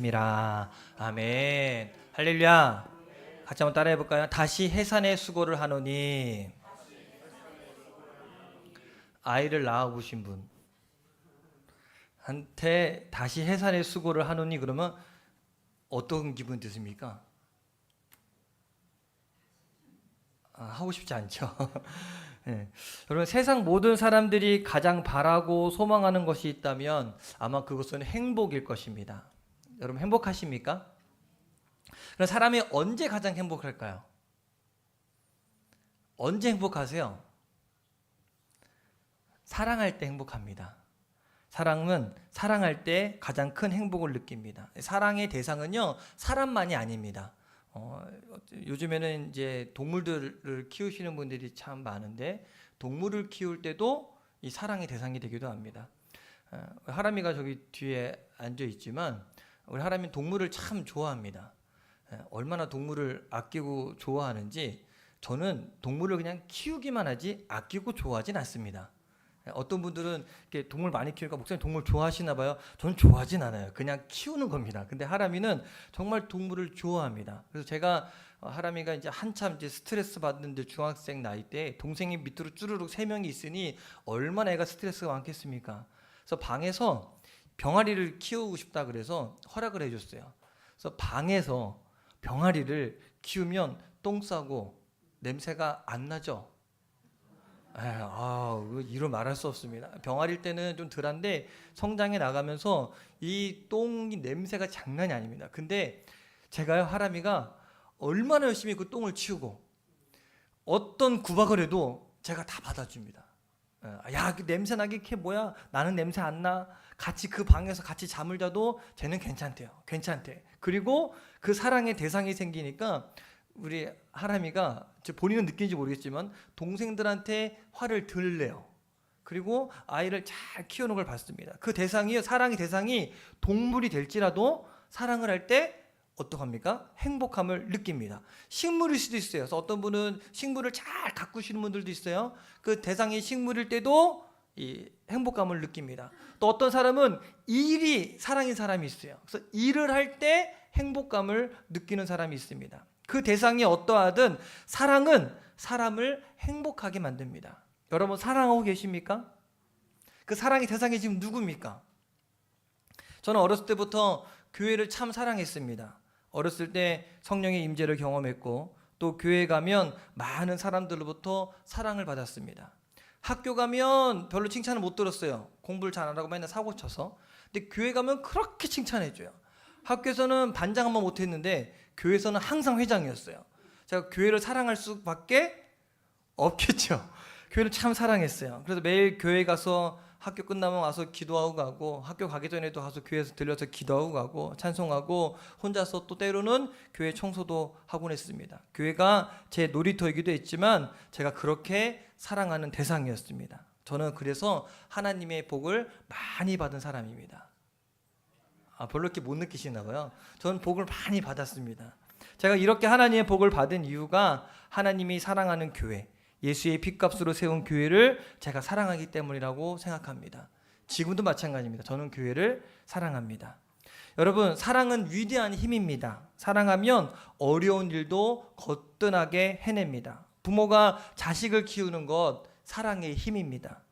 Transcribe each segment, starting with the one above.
미라. 아멘. 할렐루야. 같이 한번 따라해 볼까요? 다시 해산의 수고를 하노니. 아이를 낳아 보신 분한테 다시 해산의 수고를 하노니 그러면 어떤 기분 드십니까? 하고 싶지 않죠. 네. 여러분, 세상 모든 사람들이 가장 바라고 소망하는 것이 있다면 아마 그것은 행복일 것입니다. 여러분, 행복하십니까? 그럼 사람이 언제 가장 행복할까요? 언제 행복하세요? 사랑할 때 행복합니다. 사랑은 사랑할 때 가장 큰 행복을 느낍니다. 사랑의 대상은요, 사람만이 아닙니다. 요즘에는 이제 동물들을 키우시는 분들이 참 많은데 동물을 키울 때도 이 사랑의 대상이 되기도 합니다. 하람이가 저기 뒤에 앉아 있지만 우리 하람이 동물을 참 좋아합니다. 얼마나 동물을 아끼고 좋아하는지 저는 동물을 그냥 키우기만 하지 아끼고 좋아하진 않습니다. 어떤 분들은 이렇게 동물 많이 키우니까 목사님 동물 좋아하시나 봐요. 저는 좋아하진 않아요. 그냥 키우는 겁니다. 근데 하람이는 정말 동물을 좋아합니다. 그래서 제가 하람이가 이제 한참 이제 스트레스 받는데 중학생 나이 때 동생이 밑으로 쭈루룩 3명이 있으니 얼마나 애가 스트레스가 많겠습니까? 그래서 방에서 병아리를 키우고 싶다 그래서 허락을 해줬어요. 그래서 방에서 병아리를 키우면 똥 싸고 냄새가 안 나죠? 이로 말할 수 없습니다. 병아리일 때는 좀 덜한데 성장해 나가면서 이 똥이 냄새가 장난이 아닙니다. 근데 제가요, 하람이가 얼마나 열심히 그 똥을 치우고 어떤 구박을 해도 제가 다 받아줍니다. 야, 그 냄새 나게 걔 뭐야? 나는 냄새 안 나. 같이 그 방에서 같이 잠을 자도 쟤는 괜찮대요. 괜찮대. 그리고 그 사랑의 대상이 생기니까 우리 하람이가 본인은 느끼는지 모르겠지만 동생들한테 화를 덜 내요. 그리고 아이를 잘 키우는 걸 봤습니다. 그 대상이, 사랑의 대상이 동물이 될지라도 사랑을 할 때 어떡합니까? 행복함을 느낍니다. 식물일 수도 있어요. 그래서 어떤 분은 식물을 잘 가꾸시는 분들도 있어요. 그 대상이 식물일 때도 이 행복감을 느낍니다. 또 어떤 사람은 일이 사랑인 사람이 있어요. 그래서 일을 할 때 행복감을 느끼는 사람이 있습니다. 그 대상이 어떠하든 사랑은 사람을 행복하게 만듭니다. 여러분, 사랑하고 계십니까? 그 사랑의 대상이 지금 누굽니까? 저는 어렸을 때부터 교회를 참 사랑했습니다. 어렸을 때 성령의 임재를 경험했고 또 교회 가면 많은 사람들로부터 사랑을 받았습니다. 학교 가면 별로 칭찬을 못 들었어요. 공부를 잘 안 하고 맨날 사고 쳐서. 근데 교회 가면 그렇게 칭찬해줘요. 학교에서는 반장 한번 못했는데 교회에서는 항상 회장이었어요. 제가 교회를 사랑할 수밖에 없겠죠. 교회를 참 사랑했어요. 그래서 매일 교회 가서 학교 끝나면 와서 기도하고 가고, 학교 가기 전에도 가서 교회에서 들려서 기도하고 가고, 찬송하고, 혼자서 또 때로는 교회 청소도 하곤 했습니다. 교회가 제 놀이터이기도 했지만 제가 그렇게 사랑하는 대상이었습니다. 저는 그래서 하나님의 복을 많이 받은 사람입니다. 별로 이렇게 못 느끼시나 봐요. 저는 복을 많이 받았습니다. 제가 이렇게 하나님의 복을 받은 이유가 하나님이 사랑하는 교회, 예수의 핏값으로 세운 교회를 제가 사랑하기 때문이라고 생각합니다. 지금도 마찬가지입니다. 저는 교회를 사랑합니다. 여러분, 사랑은 위대한 힘입니다. 사랑하면 어려운 일도 거뜬하게 해냅니다. 부모가 자식을 키우는 것 사랑의 힘입니다.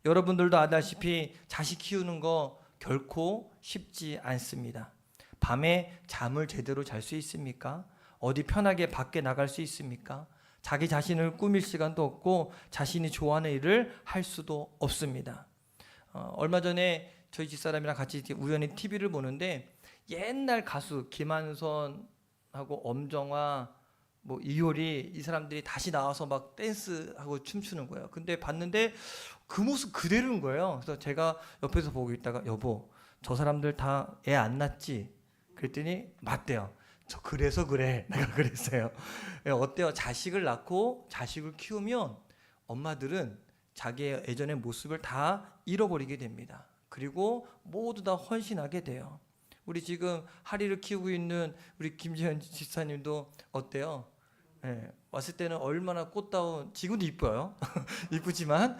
여러분들도 아다시피 자식 키우는 거 결코 쉽지 않습니다. 밤에 잠을 제대로 잘 수 있습니까? 어디 편하게 밖에 나갈 수 있습니까? 자기 자신을 꾸밀 시간도 없고 자신이 좋아하는 일을 할 수도 없습니다. 얼마 전에 저희 집사람이랑 같이 우연히 TV를 보는데 옛날 가수 김한선하고 엄정화, 이효리 이 사람들이 다시 나와서 막 댄스하고 춤추는 거예요. 근데 봤는데 그 모습 그대로인 거예요. 그래서 제가 옆에서 보고 있다가 여보, 저 사람들 다 애 안 낳지? 그랬더니 맞대요. 저 그래서 그래. 내가 그랬어요. 어때요? 자식을 낳고 자식을 키우면 엄마들은 자기의 예전의 모습을 다 잃어버리게 됩니다. 그리고 모두 다 헌신하게 돼요. 우리 지금 하리를 키우고 있는 우리 김재현 집사님도 어때요? 왔을 때는 얼마나 꽃다운, 지금도 이뻐요. 이쁘지만,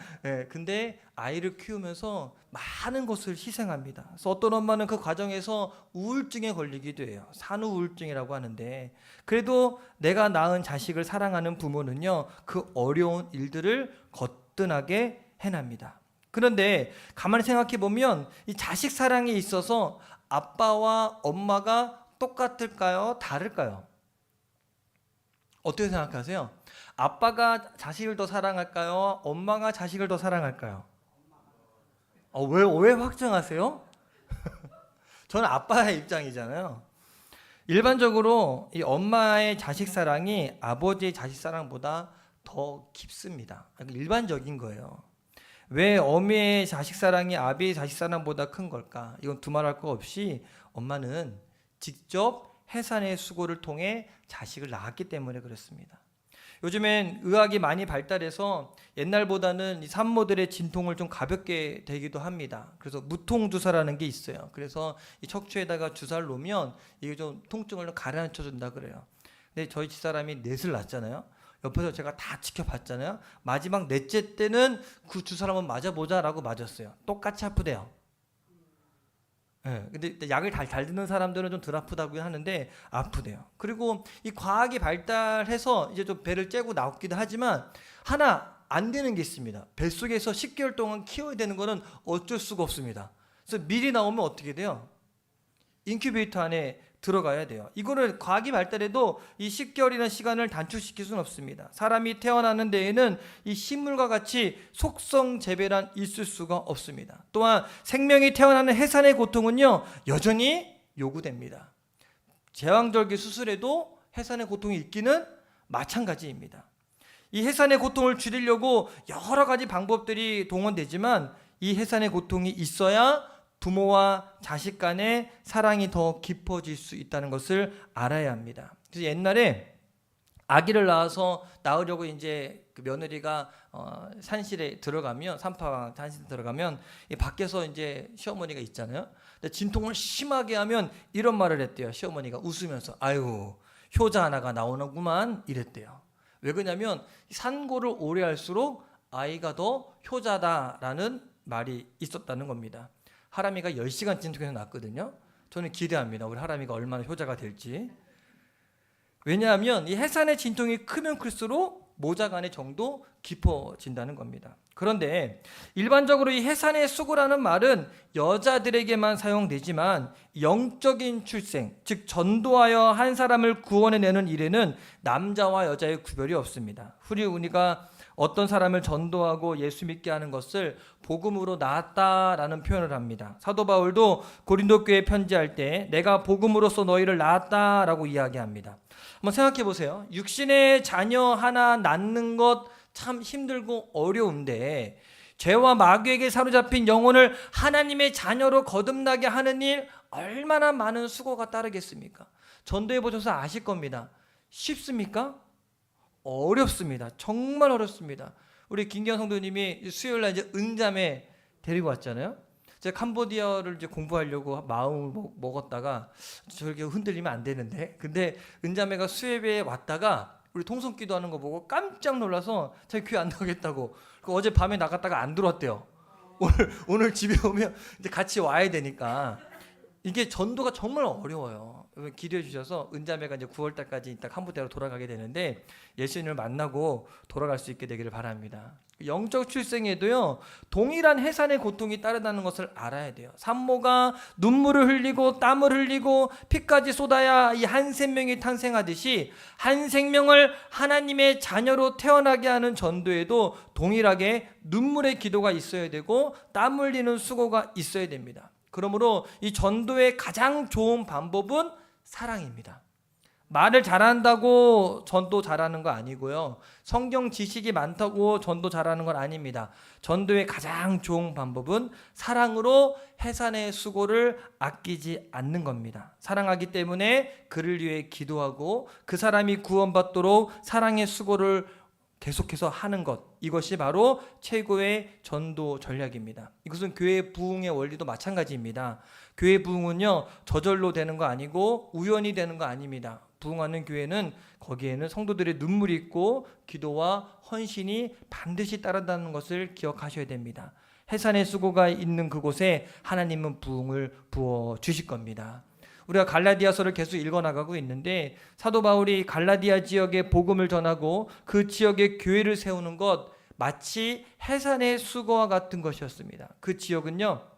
근데 아이를 키우면서 많은 것을 희생합니다. 그래서 어떤 엄마는 그 과정에서 우울증에 걸리기도 해요. 산후 우울증이라고 하는데, 그래도 내가 낳은 자식을 사랑하는 부모는요, 그 어려운 일들을 거뜬하게 해냅니다. 그런데 가만히 생각해 보면 이 자식 사랑에 있어서 아빠와 엄마가 똑같을까요? 다를까요? 어떻게 생각하세요? 아빠가 자식을 더 사랑할까요? 엄마가 자식을 더 사랑할까요? 왜 확정하세요? 저는 아빠의 입장이잖아요. 일반적으로 이 엄마의 자식 사랑이 아버지의 자식 사랑보다 더 깊습니다. 일반적인 거예요. 왜 어미의 자식 사랑이 아비의 자식 사랑보다 큰 걸까? 이건 두말할 거 없이 엄마는 직접 해산의 수고를 통해 자식을 낳았기 때문에 그렇습니다. 요즘엔 의학이 많이 발달해서 옛날보다는 이 산모들의 진통을 좀 가볍게 되기도 합니다. 그래서 무통주사라는 게 있어요. 그래서 이 척추에다가 주사를 놓으면 이게 좀 통증을 좀 가라앉혀 준다 그래요. 근데 저희 집사람이 넷을 낳았잖아요. 옆에서 제가 다 지켜봤잖아요. 마지막 넷째 때는 그 주사를 한번 맞아보자라고 맞았어요. 똑같이 아프대요. 근데 약을 잘 듣는 사람들은 좀 덜 아프다고 하는데 아프대요. 그리고 이 과학이 발달해서 이제 좀 배를 째고 나오기도 하지만 하나 안 되는 게 있습니다. 뱃속에서 10개월 동안 키워야 되는 거는 어쩔 수가 없습니다. 그래서 미리 나오면 어떻게 돼요? 인큐베이터 안에 들어가야 돼요. 이거를 과학이 발달해도 이 10개월이라는 시간을 단축시킬 수는 없습니다. 사람이 태어나는 데에는 이 식물과 같이 속성 재배란 있을 수가 없습니다. 또한 생명이 태어나는 해산의 고통은요 여전히 요구됩니다. 제왕절개 수술에도 해산의 고통이 있기는 마찬가지입니다. 이 해산의 고통을 줄이려고 여러 가지 방법들이 동원되지만 이 해산의 고통이 있어야 부모와 자식 간의 사랑이 더 깊어질 수 있다는 것을 알아야 합니다. 그래서 옛날에 아기를 낳으려고 이제 그 며느리가 산실에 들어가면 산파 산실에 들어가면 밖에서 이제 시어머니가 있잖아요. 근데 진통을 심하게 하면 이런 말을 했대요. 시어머니가 웃으면서 아유 효자 하나가 나오는구만 이랬대요. 왜 그러냐면 산고를 오래 할수록 아이가 더 효자다라는 말이 있었다는 겁니다. 하람이가 10시간 진통해서 낳았거든요. 저는 기대합니다. 우리 하람이가 얼마나 효자가 될지. 왜냐하면 이 해산의 진통이 크면 클수록 모자 간의 정도 깊어진다는 겁니다. 그런데 일반적으로 이 해산의 수고라는 말은 여자들에게만 사용되지만 영적인 출생, 즉 전도하여 한 사람을 구원해내는 일에는 남자와 여자의 구별이 없습니다. 우리가 어떤 사람을 전도하고 예수 믿게 하는 것을 복음으로 낳았다라는 표현을 합니다. 사도 바울도 고린도 교회에 편지할 때 내가 복음으로써 너희를 낳았다라고 이야기합니다. 한번 생각해 보세요. 육신의 자녀 하나 낳는 것 참 힘들고 어려운데 죄와 마귀에게 사로잡힌 영혼을 하나님의 자녀로 거듭나게 하는 일 얼마나 많은 수고가 따르겠습니까? 전도해 보셔서 아실 겁니다. 쉽습니까? 어렵습니다. 정말 어렵습니다. 우리 김기현 성도님이 수요일날 이제 은자매 데리고 왔잖아요. 제가 캄보디아를 이제 공부하려고 마음을 먹었다가 저렇게 흔들리면 안 되는데, 근데 은자매가 수협에 왔다가 우리 통성 기도하는 거 보고 깜짝 놀라서 자기 교회 안 나가겠다고. 어제 밤에 나갔다가 안 들어왔대요. 오늘 집에 오면 이제 같이 와야 되니까. 이게 전도가 정말 어려워요. 기도해 주셔서 은자매가 이제 9월 달까지 이따 캄보디아로 돌아가게 되는데 예수님을 만나고 돌아갈 수 있게 되기를 바랍니다. 영적 출생에도요 동일한 해산의 고통이 따르다는 것을 알아야 돼요. 산모가 눈물을 흘리고 땀을 흘리고 피까지 쏟아야 이 한 생명이 탄생하듯이 한 생명을 하나님의 자녀로 태어나게 하는 전도에도 동일하게 눈물의 기도가 있어야 되고 땀 흘리는 수고가 있어야 됩니다. 그러므로 이 전도의 가장 좋은 방법은 사랑입니다. 말을 잘한다고 전도 잘하는 거 아니고요. 성경 지식이 많다고 전도 잘하는 건 아닙니다. 전도의 가장 좋은 방법은 사랑으로 해산의 수고를 아끼지 않는 겁니다. 사랑하기 때문에 그를 위해 기도하고 그 사람이 구원받도록 사랑의 수고를 계속해서 하는 것, 이것이 바로 최고의 전도 전략입니다. 이것은 교회 부흥의 원리도 마찬가지입니다. 교회 부흥은요, 저절로 되는 거 아니고 우연히 되는 거 아닙니다. 부흥하는 교회는 거기에는 성도들의 눈물이 있고 기도와 헌신이 반드시 따른다는 것을 기억하셔야 됩니다. 해산의 수고가 있는 그곳에 하나님은 부흥을 부어 주실 겁니다. 우리가 갈라디아서를 계속 읽어나가고 있는데 사도 바울이 갈라디아 지역에 복음을 전하고 그 지역에 교회를 세우는 것 마치 해산의 수고와 같은 것이었습니다. 그 지역은요,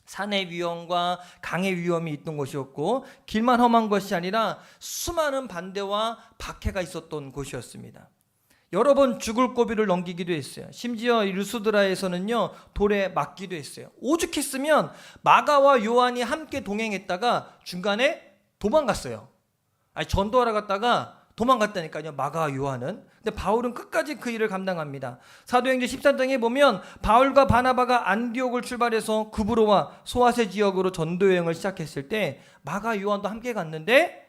산의 위험과 강의 위험이 있던 곳이었고 길만 험한 것이 아니라 수많은 반대와 박해가 있었던 곳이었습니다. 여러 번 죽을 고비를 넘기기도 했어요. 심지어 루스드라에서는요, 돌에 맞기도 했어요. 오죽했으면 마가와 요한이 함께 동행했다가 중간에 도망갔어요. 전도하러 갔다가 도망갔다니까요, 마가와 요한은. 근데 바울은 끝까지 그 일을 감당합니다. 사도행전 13장에 보면 바울과 바나바가 안디옥을 출발해서 구브로와 소아세 지역으로 전도 여행을 시작했을 때 마가 요한도 함께 갔는데,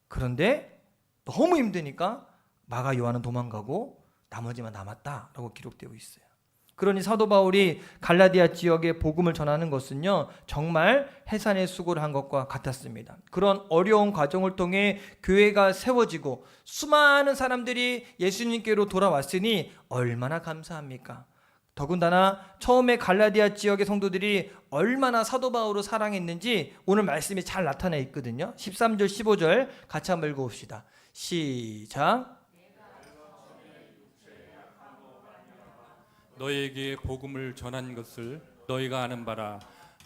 그런데 너무 힘드니까 마가 요한은 도망가고 나머지만 남았다라고 기록되고 있어요. 그러니 사도 바울이 갈라디아 지역에 복음을 전하는 것은요, 정말 해산의 수고를 한 것과 같았습니다. 그런 어려운 과정을 통해 교회가 세워지고 수많은 사람들이 예수님께로 돌아왔으니 얼마나 감사합니까? 더군다나 처음에 갈라디아 지역의 성도들이 얼마나 사도 바울을 사랑했는지 오늘 말씀이 잘 나타나 있거든요. 13절 15절 같이 한번 읽어봅시다. 시작. 너희에게 복음을 전한 것을 너희가 아는 바라.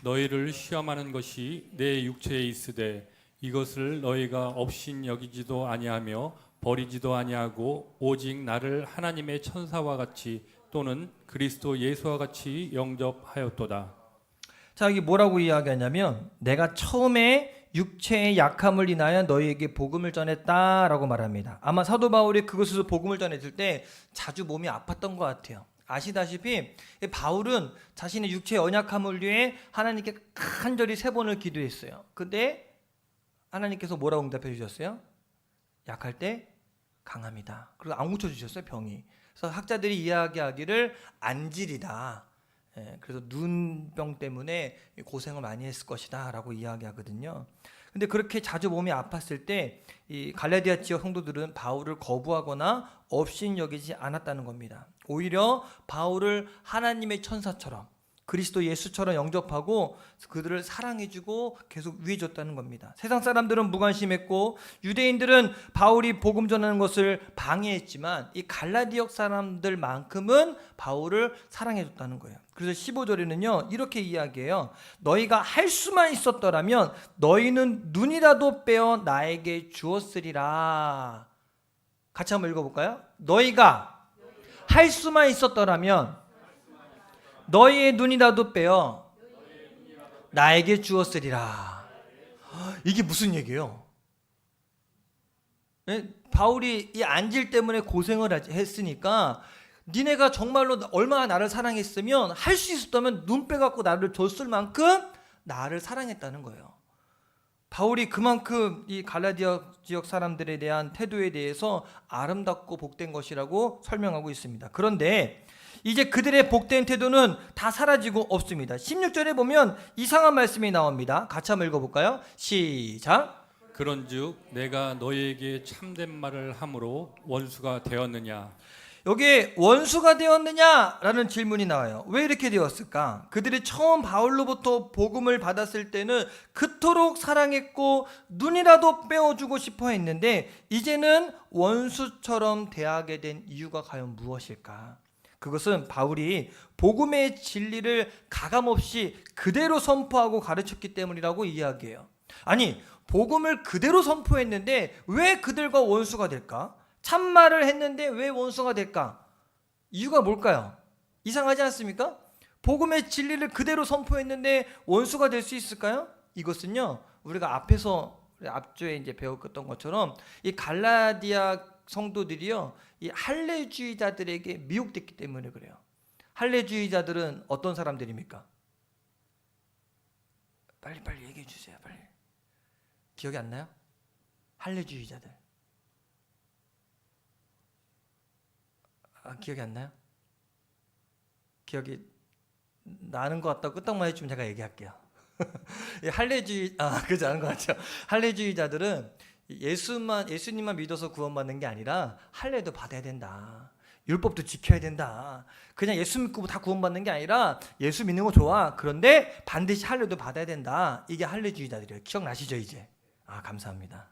너희를 시험하는 것이 내 육체에 있으되 이것을 너희가 업신 여기지도 아니하며 버리지도 아니하고 오직 나를 하나님의 천사와 같이 또는 그리스도 예수와 같이 영접하였도다. 자, 여기 뭐라고 이야기하냐면 내가 처음에 육체의 약함을 인하여 너희에게 복음을 전했다라고 말합니다. 아마 사도 바울이 그것에서 복음을 전했을 때 자주 몸이 아팠던 것 같아요. 아시다시피 바울은 자신의 육체의 연약함을 위해 하나님께 간절히 3번을 기도했어요. 근데 하나님께서 뭐라고 응답해 주셨어요? 약할 때 강합니다. 그리고 안 고쳐주셨어요, 병이. 그래서 학자들이 이야기하기를 안질이다. 그래서 눈병 때문에 고생을 많이 했을 것이다 라고 이야기하거든요. 근데 그렇게 자주 몸이 아팠을 때 이 갈라디아 지역 성도들은 바울을 거부하거나 업신여기지 않았다는 겁니다. 오히려 바울을 하나님의 천사처럼 그리스도 예수처럼 영접하고 그들을 사랑해주고 계속 위해줬다는 겁니다. 세상 사람들은 무관심했고 유대인들은 바울이 복음 전하는 것을 방해했지만 이 갈라디아 사람들만큼은 바울을 사랑해줬다는 거예요. 그래서 15절에는요 이렇게 이야기해요. 너희가 할 수만 있었더라면 너희는 눈이라도 빼어 나에게 주었으리라. 같이 한번 읽어볼까요? 너희가 할 수만 있었더라면 너희의 눈이라도 빼어 나에게 주었으리라. 이게 무슨 얘기예요? 바울이 이 안질 때문에 고생을 했으니까 니네가 정말로 얼마나 나를 사랑했으면 할 수 있었다면 눈 빼갖고 나를 줬을 만큼 나를 사랑했다는 거예요. 바울이 그만큼 이 갈라디아 지역 사람들에 대한 태도에 대해서 아름답고 복된 것이라고 설명하고 있습니다. 그런데 이제 그들의 복된 태도는 다 사라지고 없습니다. 16절에 보면 이상한 말씀이 나옵니다. 같이 한번 읽어볼까요? 시작. 그런즉 내가 너희에게 참된 말을 함으로 원수가 되었느냐? 여기에 원수가 되었느냐라는 질문이 나와요. 왜 이렇게 되었을까? 그들이 처음 바울로부터 복음을 받았을 때는 그토록 사랑했고 눈이라도 빼어주고 싶어 했는데 이제는 원수처럼 대하게 된 이유가 과연 무엇일까? 그것은 바울이 복음의 진리를 가감없이 그대로 선포하고 가르쳤기 때문이라고 이야기해요. 아니, 복음을 그대로 선포했는데 왜 그들과 원수가 될까? 참말을 했는데 왜 원수가 될까? 이유가 뭘까요? 이상하지 않습니까? 복음의 진리를 그대로 선포했는데 원수가 될 수 있을까요? 이것은요, 우리가 앞주에 이제 배웠던 것처럼 이 갈라디아 성도들이요, 이 할례주의자들에게 미혹됐기 때문에 그래요. 할례주의자들은 어떤 사람들입니까? 빨리 얘기해 주세요. 빨리. 기억이 안 나요? 할례주의자들. 기억이 안 나요? 기억이 나는 것 같다고 끄떡만 해주면 제가 얘기할게요. 할례주의 그렇지 않은 것 같죠. 할례주의자들은 예수님만 믿어서 구원받는 게 아니라 할례도 받아야 된다. 율법도 지켜야 된다. 그냥 예수 믿고 다 구원받는 게 아니라 예수 믿는 거 좋아. 그런데 반드시 할례도 받아야 된다. 이게 할례주의자들이에요. 기억나시죠 이제? 감사합니다.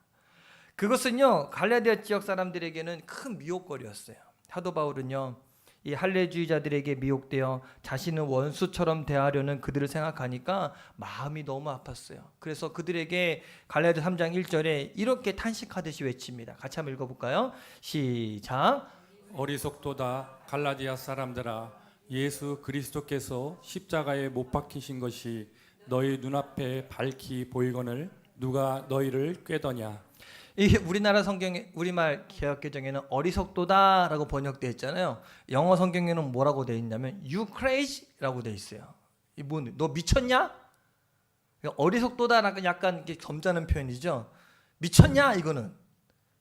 그것은요 갈라디아 지역 사람들에게는 큰 미혹거리였어요. 사도 바울은요 이 할례주의자들에게 미혹되어 자신은 원수처럼 대하려는 그들을 생각하니까 마음이 너무 아팠어요. 그래서 그들에게 갈라디아 3장 1절에 이렇게 탄식하듯이 외칩니다. 같이 한번 읽어볼까요? 시작. 어리석도다 갈라디아 사람들아, 예수 그리스도께서 십자가에 못 박히신 것이 너희 눈앞에 밝히 보이거늘 누가 너희를 꾀더냐. 이 우리나라 성경에 우리말 개역개정에는 어리석도다라고 번역되어 있잖아요. 영어 성경에는 뭐라고 되어 있냐면 you crazy라고 되어 있어요. 너 미쳤냐? 어리석도다라는 약간 이렇게 점잖은 표현이죠. 미쳤냐 이거는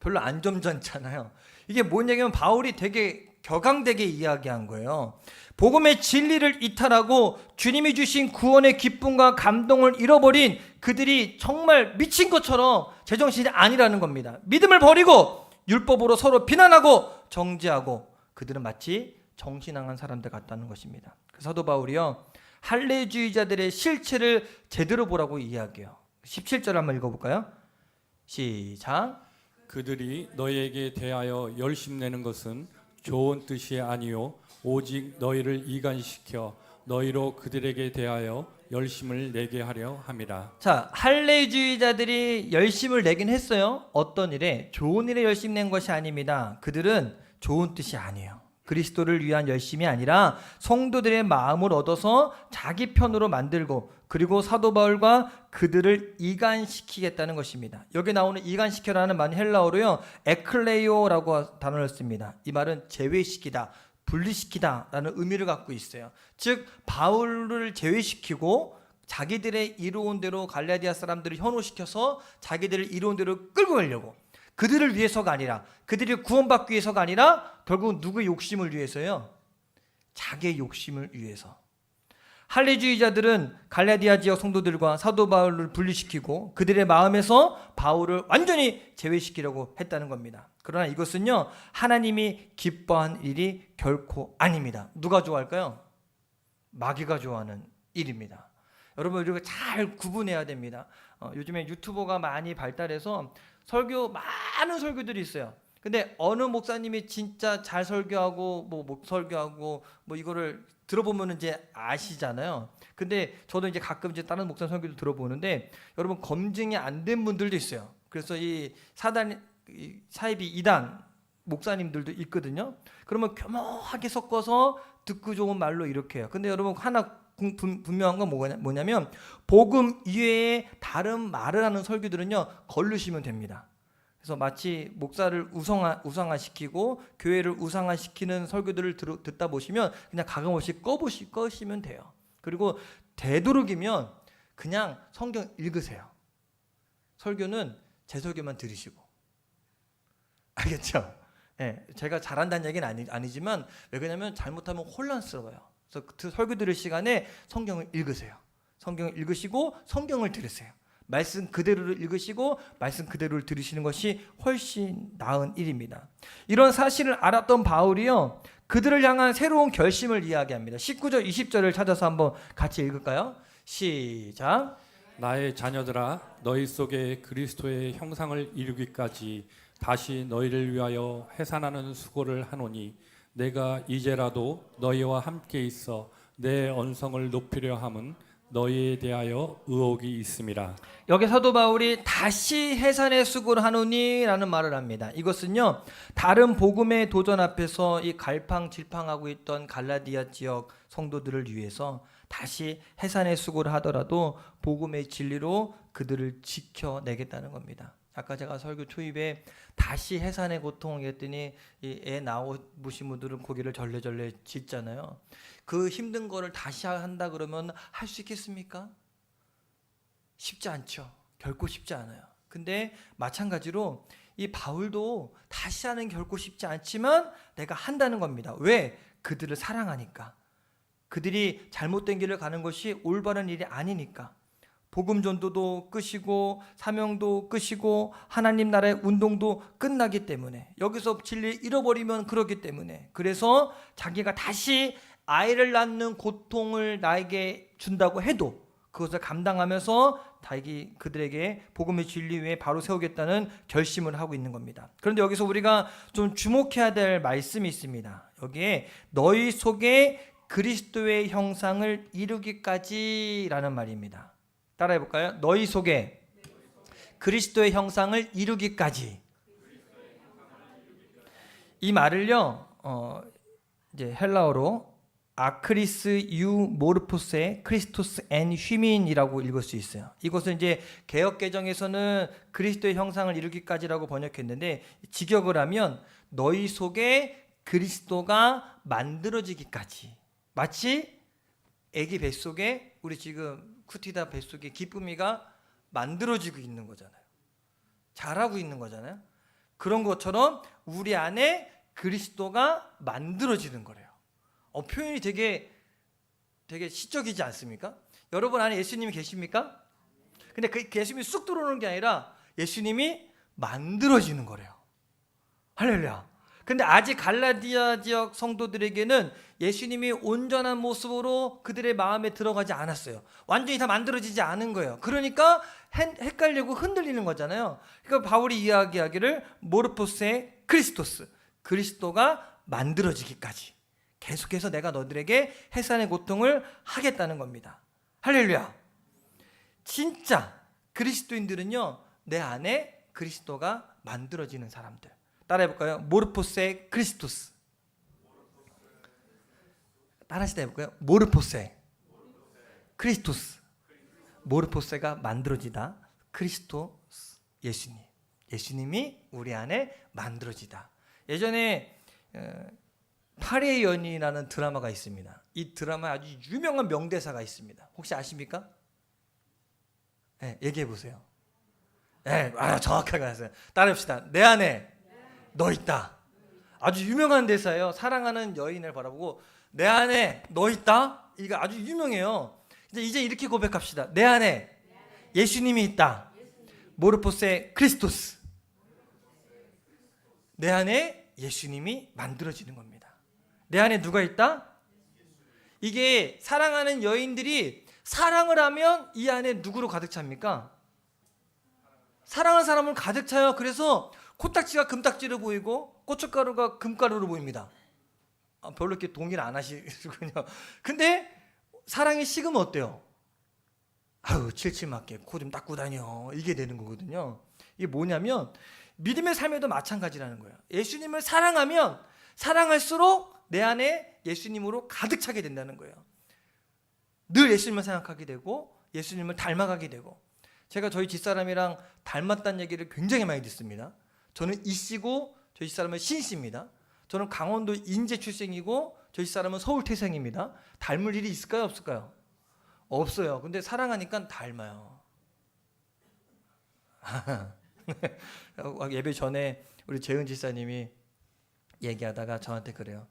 별로 안 점잖잖아요. 이게 뭔 얘기냐면 바울이 되게 격앙되게 이야기한 거예요. 복음의 진리를 이탈하고 주님이 주신 구원의 기쁨과 감동을 잃어버린 그들이 정말 미친 것처럼 제정신이 아니라는 겁니다. 믿음을 버리고 율법으로 서로 비난하고 정죄하고 그들은 마치 정신나간 사람들 같다는 것입니다. 그 사도 바울이요 할례주의자들의 실체를 제대로 보라고 이야기해요. 17절 한번 읽어볼까요? 시작. 그들이 너희에게 대하여 열심내는 것은 좋은 뜻이 아니요 오직 너희를 이간시켜 너희로 그들에게 대하여 열심을 내게 하려 함이라. 자, 할례주의자들이 열심을 내긴 했어요. 어떤 일에? 좋은 일에 열심 낸 것이 아닙니다. 그들은 좋은 뜻이 아니에요. 그리스도를 위한 열심이 아니라 성도들의 마음을 얻어서 자기 편으로 만들고 그리고 사도 바울과 그들을 이간시키겠다는 것입니다. 여기 나오는 이간시켜라는 말은 헬라어로요 에클레이오라고 단어를 씁니다. 이 말은 제외시키다, 분리시키다라는 의미를 갖고 있어요. 즉 바울을 제외시키고 자기들의 이로운 대로 갈라디아 사람들을 현혹시켜서 자기들을 이로운 대로 끌고 가려고, 그들을 위해서가 아니라, 그들이 구원받기 위해서가 아니라 결국 누구의 욕심을 위해서요? 자기의 욕심을 위해서. 할례주의자들은 갈라디아 지역 성도들과 사도 바울을 분리시키고 그들의 마음에서 바울을 완전히 제외시키려고 했다는 겁니다. 그러나 이것은요 하나님이 기뻐한 일이 결코 아닙니다. 누가 좋아할까요? 마귀가 좋아하는 일입니다. 여러분 우리가 잘 구분해야 됩니다. 요즘에 유튜버가 많이 발달해서 많은 설교들이 있어요. 근데 어느 목사님이 진짜 잘 설교하고 못 설교하고 이거를 들어보면 이제 아시잖아요. 근데 저도 이제 가끔 이제 다른 목사 설교도 들어보는데 여러분 검증이 안 된 분들도 있어요. 그래서 이 사이비 이단 목사님들도 있거든요. 그러면 교묘하게 섞어서 듣고 좋은 말로 이렇게 해요. 근데 여러분 하나 분명한 건 뭐냐면 복음 이외에 다른 말을 하는 설교들은요 걸르시면 됩니다. 그래서 마치 목사를 우상화시키고 교회를 우상화시키는 설교들을 듣다 보시면 그냥 가감없이 꺼시면 돼요. 그리고 되도록이면 그냥 성경 읽으세요. 설교는 제 설교만 들으시고. 알겠죠? 네, 제가 잘한다는 얘기는 아니지만 왜 그러냐면 잘못하면 혼란스러워요. 그래서 그 설교 들을 시간에 성경을 읽으세요. 성경을 읽으시고 성경을 들으세요. 말씀 그대로를 읽으시고 말씀 그대로를 들으시는 것이 훨씬 나은 일입니다. 이런 사실을 알았던 바울이요 그들을 향한 새로운 결심을 이야기합니다. 19절 20절을 찾아서 한번 같이 읽을까요? 시작. 나의 자녀들아, 너희 속에 그리스도의 형상을 이루기까지 다시 너희를 위하여 해산하는 수고를 하노니 내가 이제라도 너희와 함께 있어 내 언성을 높이려 함은 너희에 대하여 의혹이 있음이라. 여기 사도 바울이 다시 해산의 수고를 하노니라는 말을 합니다. 이것은요 다른 복음의 도전 앞에서 이 갈팡질팡하고 있던 갈라디아 지역 성도들을 위해서 다시 해산의 수고를 하더라도 복음의 진리로 그들을 지켜내겠다는 겁니다. 아까 제가 설교 초입에 다시 해산의 고통 했더니 애 낳으신 분들은 고개를 절레절레 짖잖아요. 그 힘든 거를 다시 한다 그러면 할 수 있겠습니까? 쉽지 않죠. 결코 쉽지 않아요. 근데 마찬가지로 이 바울도 다시 하는 결코 쉽지 않지만 내가 한다는 겁니다. 왜? 그들을 사랑하니까. 그들이 잘못된 길을 가는 것이 올바른 일이 아니니까. 복음 전도도 끄시고 사명도 끄시고 하나님 나라의 운동도 끝나기 때문에, 여기서 진리를 잃어버리면 그러기 때문에, 그래서 자기가 다시 아이를 낳는 고통을 나에게 준다고 해도 그것을 감당하면서 그들에게 복음의 진리 위에 바로 세우겠다는 결심을 하고 있는 겁니다. 그런데 여기서 우리가 좀 주목해야 될 말씀이 있습니다. 여기에 너희 속에 그리스도의 형상을 이루기까지라는 말입니다. 따라해 볼까요? 너희 속에 그리스도의 형상을 이루기까지. 이 말을요, 이제 헬라어로 아크리스 유 모르포스의 크리스토스 엔 휘민이라고 읽을 수 있어요. 이것은 이제 개역 개정에서는 그리스도의 형상을 이루기까지라고 번역했는데, 직역을 하면 너희 속에 그리스도가 만들어지기까지. 마치 아기 뱃속에, 우리 지금 쿠티다 뱃속에 기쁨이가 만들어지고 있는 거잖아요. 자라고 있는 거잖아요. 그런 것처럼 우리 안에 그리스도가 만들어지는 거래요. 표현이 되게 시적이지 않습니까? 여러분 안에 예수님이 계십니까? 근데 그 예수님이 쑥 들어오는 게 아니라 예수님이 만들어지는 거래요. 할렐루야. 근데 아직 갈라디아 지역 성도들에게는 예수님이 온전한 모습으로 그들의 마음에 들어가지 않았어요. 완전히 다 만들어지지 않은 거예요. 그러니까 헷갈리고 흔들리는 거잖아요. 그러니까 바울이 이야기하기를 모르포스의 크리스토스, 그리스도가 만들어지기까지 계속해서 내가 너들에게 해산의 고통을 하겠다는 겁니다. 할렐루야. 진짜 그리스도인들은요, 내 안에 그리스도가 만들어지는 사람들. 따라해볼까요? 모르포세 크리스토스. 따라하시다 해볼까요? 모르포세 크리스토스. 모르포세가 만들어지다. 크리스토스, 예수님. 예수님이 우리 안에 만들어지다. 예전에 파리의 연인이라는 드라마가 있습니다. 이 드라마에 아주 유명한 명대사가 있습니다. 혹시 아십니까? 네, 얘기해 보세요. 네, 정확하게 아세요. 따라합시다. 내 안에 너 있다. 아주 유명한 대사예요. 사랑하는 여인을 바라보고 내 안에 너 있다. 이거 아주 유명해요. 이제 이렇게 고백합시다. 내 안에 예수님이 있다. 모르포세 크리스토스. 내 안에 예수님이 만들어지는 겁니다. 내 안에 누가 있다? 이게 사랑하는 여인들이 사랑을 하면 이 안에 누구로 가득 찹니까? 사랑하는 사람을 가득 차요. 그래서 코딱지가 금딱지로 보이고 고춧가루가 금가루로 보입니다. 별로 이렇게 동의를 안 하시군요. 근데 사랑이 식으면 어때요? 칠칠 맞게 코 좀 닦고 다녀. 이게 되는 거거든요. 이게 뭐냐면 믿음의 삶에도 마찬가지라는 거예요. 예수님을 사랑하면 사랑할수록 내 안에 예수님으로 가득 차게 된다는 거예요. 늘 예수님을 생각하게 되고 예수님을 닮아가게 되고. 제가 저희 집사람이랑 닮았다는 얘기를 굉장히 많이 듣습니다. 저는 이씨고 저희 집사람은 신씨입니다. 저는 강원도 인제 출생이고 저희 집사람은 서울 태생입니다. 닮을 일이 있을까요? 없을까요? 없어요. 근데 사랑하니까 닮아요. 예배 전에 우리 재은 집사님이 얘기하다가 저한테 그래요.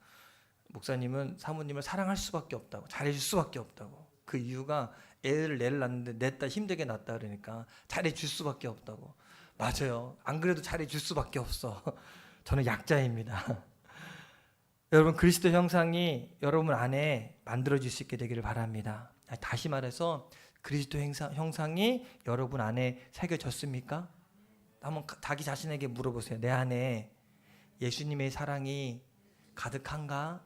목사님은 사모님을 사랑할 수밖에 없다고, 잘해줄 수밖에 없다고. 그 이유가 애를 낳는데 냈다 힘들게 낳다 그러니까 잘해줄 수밖에 없다고. 맞아요. 안 그래도 잘해줄 수밖에 없어. 저는 약자입니다. 여러분, 그리스도 형상이 여러분 안에 만들어질 수 있게 되기를 바랍니다. 다시 말해서 그리스도 형상이 여러분 안에 새겨졌습니까? 한번 자기 자신에게 물어보세요. 내 안에 예수님의 사랑이 가득한가?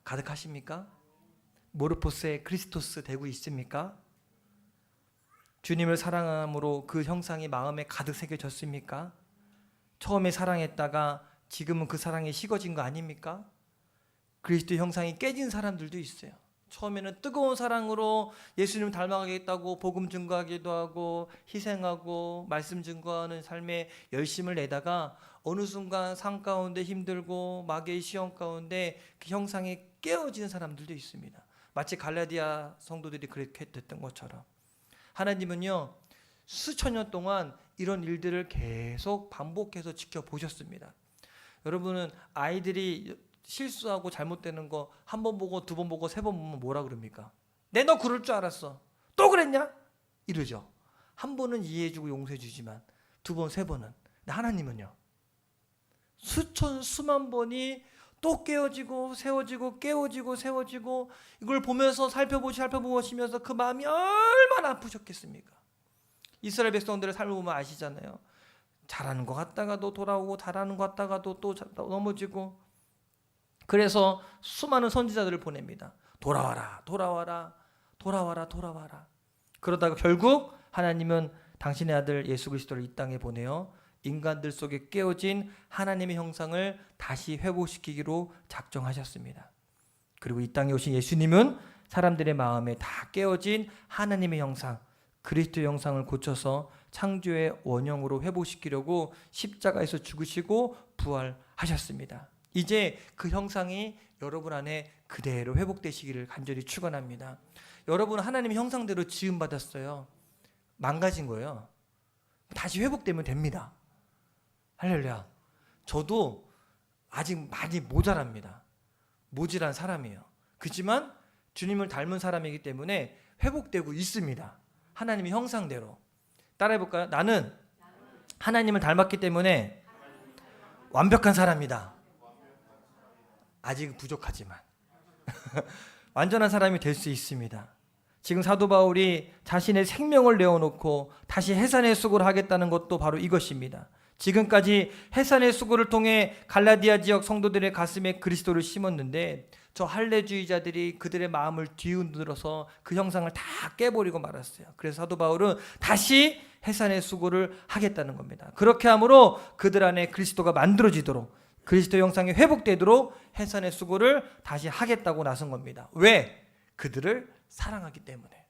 가득하십니까? 모르포스의 크리스토스 되고 있습니까? 주님을 사랑함으로 그 형상이 마음에 가득 새겨졌습니까? 처음에 사랑했다가 지금은 그 사랑이 식어진 거 아닙니까? 그리스도 형상이 깨진 사람들도 있어요. 처음에는 뜨거운 사랑으로 예수님을 닮아가겠다고 복음 증거하기도 하고 희생하고 말씀 증거하는 삶에 열심을 내다가 어느 순간 삶 가운데 힘들고 마귀의 시험 가운데 그 형상이 깨어지는 사람들도 있습니다. 마치 갈라디아 성도들이 그렇게 됐던 것처럼 하나님은요, 수천 년 동안 이런 일들을 계속 반복해서 지켜보셨습니다. 여러분은 아이들이 실수하고 잘못되는 거 한 번 보고 두 번 보고 세 번 보면 뭐라 그럽니까? 내 너 그럴 줄 알았어. 또 그랬냐? 이러죠. 한 번은 이해해주고 용서해주지만 두 번, 세 번은. 근데 하나님은요, 수천 수만 번이 또 깨어지고 세워지고 깨어지고 세워지고, 이걸 보면서 살펴보시면서 그 마음이 얼마나 아프셨겠습니까? 이스라엘 백성들의 삶을 보면 아시잖아요. 잘하는 것 같다가도 돌아오고, 잘하는 것 같다가도 또 넘어지고. 그래서 수많은 선지자들을 보냅니다. 돌아와라, 돌아와라, 돌아와라, 돌아와라. 그러다가 결국 하나님은 당신의 아들 예수 그리스도를 이 땅에 보내어 인간들 속에 깨어진 하나님의 형상을 다시 회복시키기로 작정하셨습니다. 그리고 이 땅에 오신 예수님은 사람들의 마음에 다 깨어진 하나님의 형상, 그리스도의 형상을 고쳐서 창조의 원형으로 회복시키려고 십자가에서 죽으시고 부활하셨습니다. 이제 그 형상이 여러분 안에 그대로 회복되시기를 간절히 축원합니다. 여러분 하나님의 형상대로 지음받았어요. 망가진 거예요. 다시 회복되면 됩니다. 할렐루야. 저도 아직 많이 모자랍니다. 모질한 사람이에요. 그렇지만 주님을 닮은 사람이기 때문에 회복되고 있습니다. 하나님의 형상대로. 따라해볼까요? 나는 하나님을 닮았기 때문에 완벽한 사람이다. 아직 부족하지만 완전한 사람이 될 수 있습니다. 지금 사도 바울이 자신의 생명을 내어놓고 다시 해산의 수고를 하겠다는 것도 바로 이것입니다. 지금까지 해산의 수고를 통해 갈라디아 지역 성도들의 가슴에 그리스도를 심었는데, 저 할례주의자들이 그들의 마음을 뒤흔들어서 그 형상을 다 깨버리고 말았어요. 그래서 사도 바울은 다시 해산의 수고를 하겠다는 겁니다. 그렇게 함으로 그들 안에 그리스도가 만들어지도록, 그리스도 형상이 회복되도록 해산의 수고를 다시 하겠다고 나선 겁니다. 왜? 그들을 사랑하기 때문에.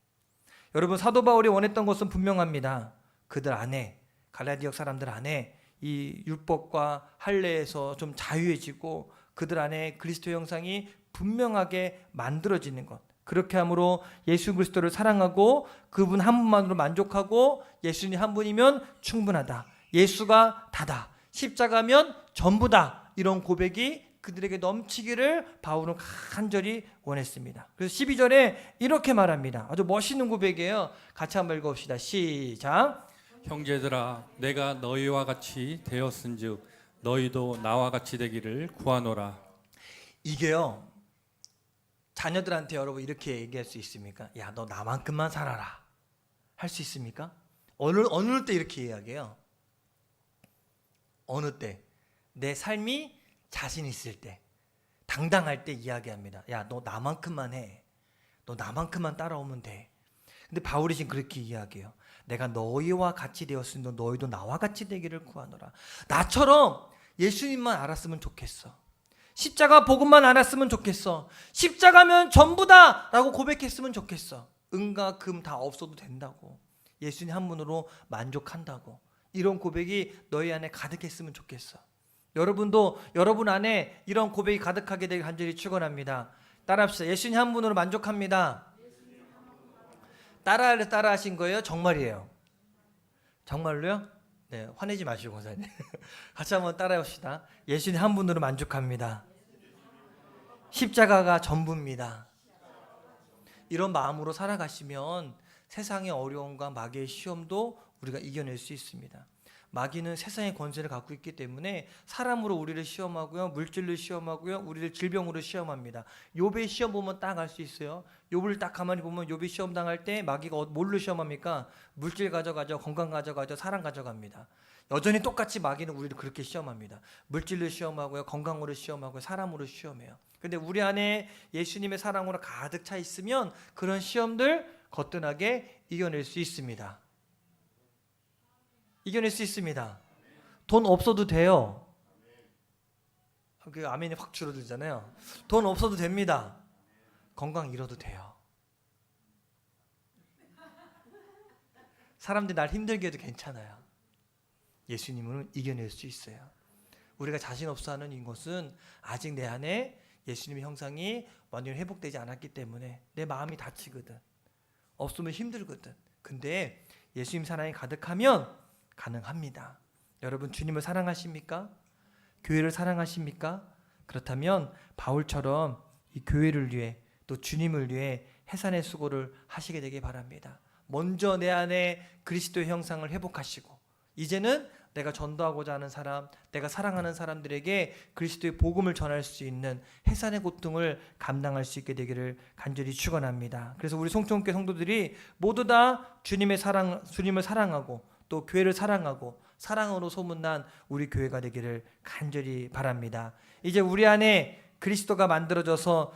여러분 사도 바울이 원했던 것은 분명합니다. 그들 안에, 갈라디아 지역 사람들 안에 이 율법과 할례에서 좀 자유해지고 그들 안에 그리스도 형상이 분명하게 만들어지는 것. 그렇게 함으로 예수 그리스도를 사랑하고 그분 한 분만으로 만족하고, 예수님 한 분이면 충분하다, 예수가 다다, 십자가면 전부다, 이런 고백이 그들에게 넘치기를 바울은 간절히 원했습니다. 그래서 12절에 이렇게 말합니다. 아주 멋있는 고백이에요. 같이 한번 읽어봅시다. 시작. 형제들아, 내가 너희와 같이 되었은즉 너희도 나와 같이 되기를 구하노라. 이게요, 자녀들한테 여러분 이렇게 얘기할 수 있습니까? 야, 너 나만큼만 살아라, 할 수 있습니까? 어느 때 이렇게 이야기해요? 어느 때? 내 삶이 자신 있을 때, 당당할 때 이야기합니다. 야, 너 나만큼만 해, 너 나만큼만 따라오면 돼. 근데 바울이 지금 그렇게 이야기해요. 내가 너희와 같이 되었으니 너희도 나와 같이 되기를 구하노라. 나처럼 예수님만 알았으면 좋겠어. 십자가 복음만 알았으면 좋겠어. 십자가면 전부다 라고 고백했으면 좋겠어. 은과 금 다 없어도 된다고, 예수님 한 분으로 만족한다고, 이런 고백이 너희 안에 가득했으면 좋겠어. 여러분도 여러분 안에 이런 고백이 가득하게 되길 간절히 축원합니다. 따라합시다. 예수님 한 분으로 만족합니다. 따라하신 거예요? 정말이에요? 정말로요? 네, 화내지 마시고 권사님. 같이 한번 따라해봅시다. 예수님 한 분으로 만족합니다. 십자가가 전부입니다. 이런 마음으로 살아가시면 세상의 어려움과 마귀의 시험도 우리가 이겨낼 수 있습니다. 마귀는 세상의 권세를 갖고 있기 때문에 사람으로 우리를 시험하고요, 물질로 시험하고요, 우리를 질병으로 시험합니다. 욥의 시험 보면 딱 알 수 있어요. 욥을 딱 가만히 보면 욥이 시험 당할 때 마귀가 뭘로 시험합니까? 물질 가져가죠, 건강 가져가죠, 사랑 가져갑니다. 여전히 똑같이 마귀는 우리를 그렇게 시험합니다. 물질로 시험하고요, 건강으로 시험하고요, 사람으로 시험해요. 근데 우리 안에 예수님의 사랑으로 가득 차 있으면 그런 시험들 거뜬하게 이겨낼 수 있습니다. 이겨낼 수 있습니다. 돈 없어도 돼요. 그 아멘이 확 줄어들잖아요. 돈 없어도 됩니다. 건강 잃어도 돼요. 사람들이 날 힘들게 해도 괜찮아요. 예수님은 이겨낼 수 있어요. 우리가 자신 없어 하는 이것은 아직 내 안에 예수님의 형상이 완전히 회복되지 않았기 때문에 내 마음이 다치거든. 없으면 힘들거든. 근데 예수님 사랑이 가득하면 가능합니다. 여러분 주님을 사랑하십니까? 교회를 사랑하십니까? 그렇다면 바울처럼 이 교회를 위해 또 주님을 위해 해산의 수고를 하시게 되길 바랍니다. 먼저 내 안에 그리스도의 형상을 회복하시고 이제는 내가 전도하고자 하는 사람, 내가 사랑하는 사람들에게 그리스도의 복음을 전할 수 있는 해산의 고통을 감당할 수 있게 되기를 간절히 축원합니다. 그래서 우리 송천교회 성도들이 모두 다 주님을 사랑하고 또 교회를 사랑하고 사랑으로 소문난 우리 교회가 되기를 간절히 바랍니다. 이제 우리 안에 그리스도가 만들어져서